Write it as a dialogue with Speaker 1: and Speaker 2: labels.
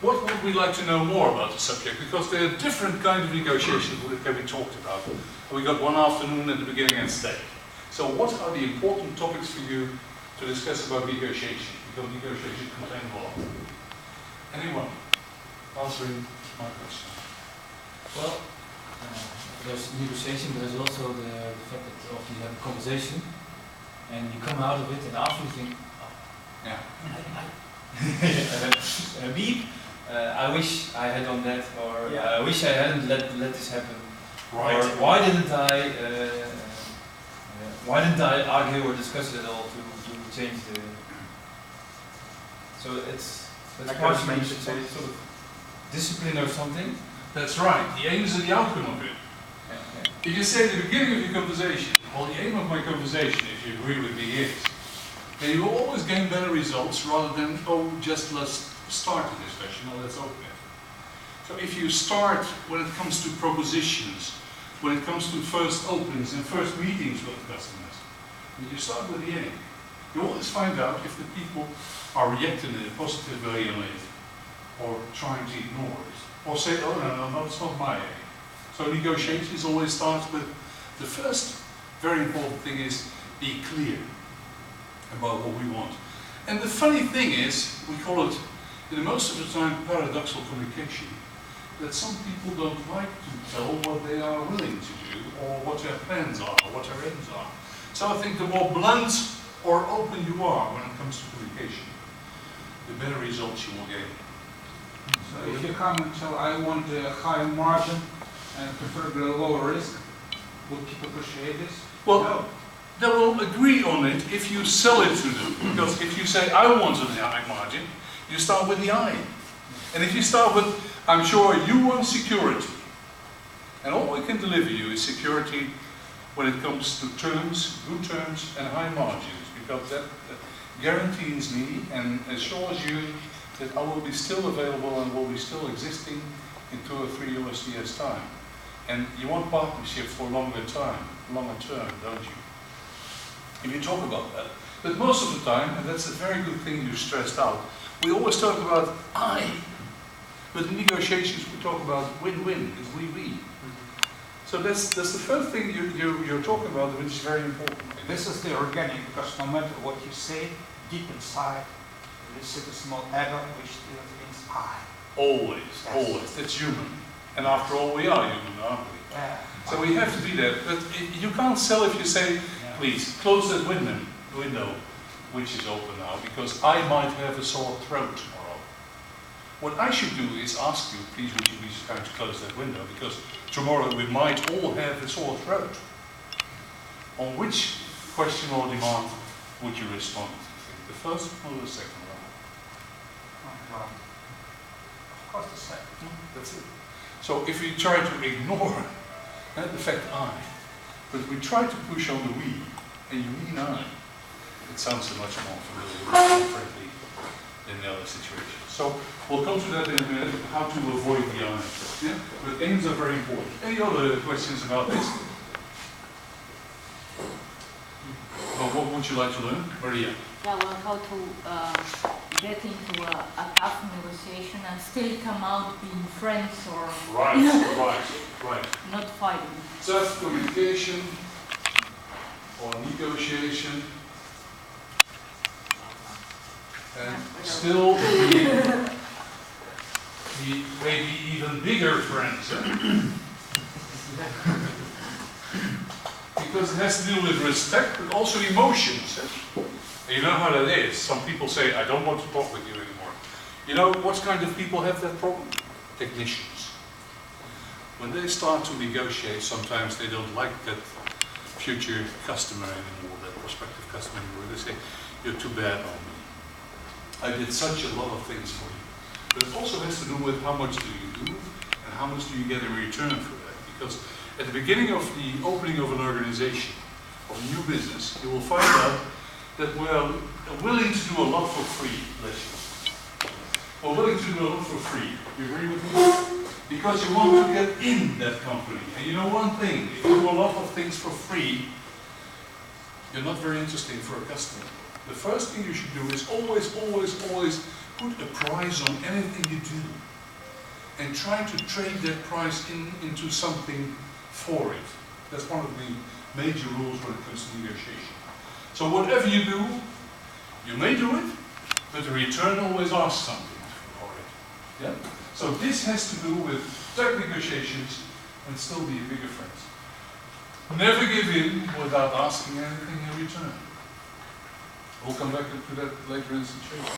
Speaker 1: what would we like to know more about the subject? Because there are different kinds of negotiations that can be talked about. We got one afternoon at the beginning and stay. So what are the important topics for you to discuss about negotiation? Because negotiation contains a lot. Anyone answering my question?
Speaker 2: Well, there's negotiation, but there's also the fact that often you have a conversation and you come out of it and after you think, oh,
Speaker 1: Yeah.
Speaker 2: Beep, I wish I had done that, or
Speaker 3: Yeah.
Speaker 2: I wish I hadn't let this happen,
Speaker 1: Right.
Speaker 2: or why didn't I argue or discuss it at all to change the. So that's
Speaker 3: Like
Speaker 2: part
Speaker 3: I
Speaker 2: of
Speaker 3: mentioned,
Speaker 2: sort of discipline or something.
Speaker 1: That's right. The aim is the outcome of it.
Speaker 2: Yeah.
Speaker 1: If you say at the beginning of your conversation, well, the aim of my conversation, if you agree with me, is, then you will always gain better results rather than, oh, just let's start the discussion or let's open it. So if you start when it comes to propositions, when it comes to first openings and first meetings with customers, and you start with the aim, you always find out if the people are reacting in a positive way on it, or trying to ignore it, or say, oh no, it's not my aim. So negotiations always start with, the first very important thing is be clear about what we want. And the funny thing is, we call it, most of the time, paradoxical communication, that some people don't like to tell what they are willing to do, or what their plans are, or what their aims are. So I think the more blunt or open you are when it comes to communication, the better results you will gain.
Speaker 4: So if you come and tell, I want a higher margin and preferably a lower risk, would people appreciate this?
Speaker 1: Well,
Speaker 4: No.
Speaker 1: they will agree on it if you sell it to them. Because if you say, I want a high margin, you start with the I. And if you start with, I'm sure you want security. And all we can deliver you is security when it comes to terms, good terms, and high margins. Because that guarantees me and assures you that I will be still available and will be still existing in 2 or 3 years time. And you want partnership for longer term, don't you? If you talk about that. But most of the time, and that's a very good thing you stressed out, we always talk about I. But in negotiations we talk about win-win, it's we. So that's the first thing you're talking about, which is very important.
Speaker 4: This is the organic, because no matter what you say, deep inside, there is a small ego which still thinks I.
Speaker 1: Always,
Speaker 4: Yes.
Speaker 1: always. That's human. And after all, we are human, aren't we?
Speaker 4: Yeah.
Speaker 1: So we have to be that. But you can't sell if you say, please, close that window, which is open now, because I might have a sore throat tomorrow. What I should do is ask you, please, would you be so kind to close that window, because tomorrow we might all have a sore throat. On which question or demand would you respond? The first or the second one?
Speaker 4: Of course the second.
Speaker 1: That's it. So if we try to ignore the fact I, but we try to push on the we, and you mean I, it sounds so much more familiar and friendly than the other situation. So we'll come to that in a minute, how to avoid the I. Yeah? But aims are very important. Any other questions about this? Well, what would you like to learn? Maria?
Speaker 5: Yeah, well, how to get into a tough negotiation and still come out being friends or
Speaker 1: Right.
Speaker 5: not fighting.
Speaker 1: Tough communication or negotiation and still be maybe even bigger friends. Because it has to do with respect but also emotions. You know how that is. Some people say, I don't want to talk with you anymore. You know what kind of people have that problem? Technicians. When they start to negotiate, sometimes they don't like that future customer anymore, that prospective customer anymore. They say, you're too bad on me. I did such a lot of things for you. But it also has to do with how much do you do and how much do you get in return for that. Because at the beginning of the opening of an organization, of a new business, you will find out that we're willing to do a lot for free, bless you. We're willing to do a lot for free. You agree with me? Because you want to get in that company. And you know one thing, if you do a lot of things for free, you're not very interesting for a customer. The first thing you should do is always put a price on anything you do and try to trade that price into something for it. That's one of the major rules when it comes to negotiation. So whatever you do, you may do it, but the return always asks something for it. Yeah? So this has to do with direct negotiations and still be a bigger friend. Never give in without asking anything in return. We'll come back to that later in the situation.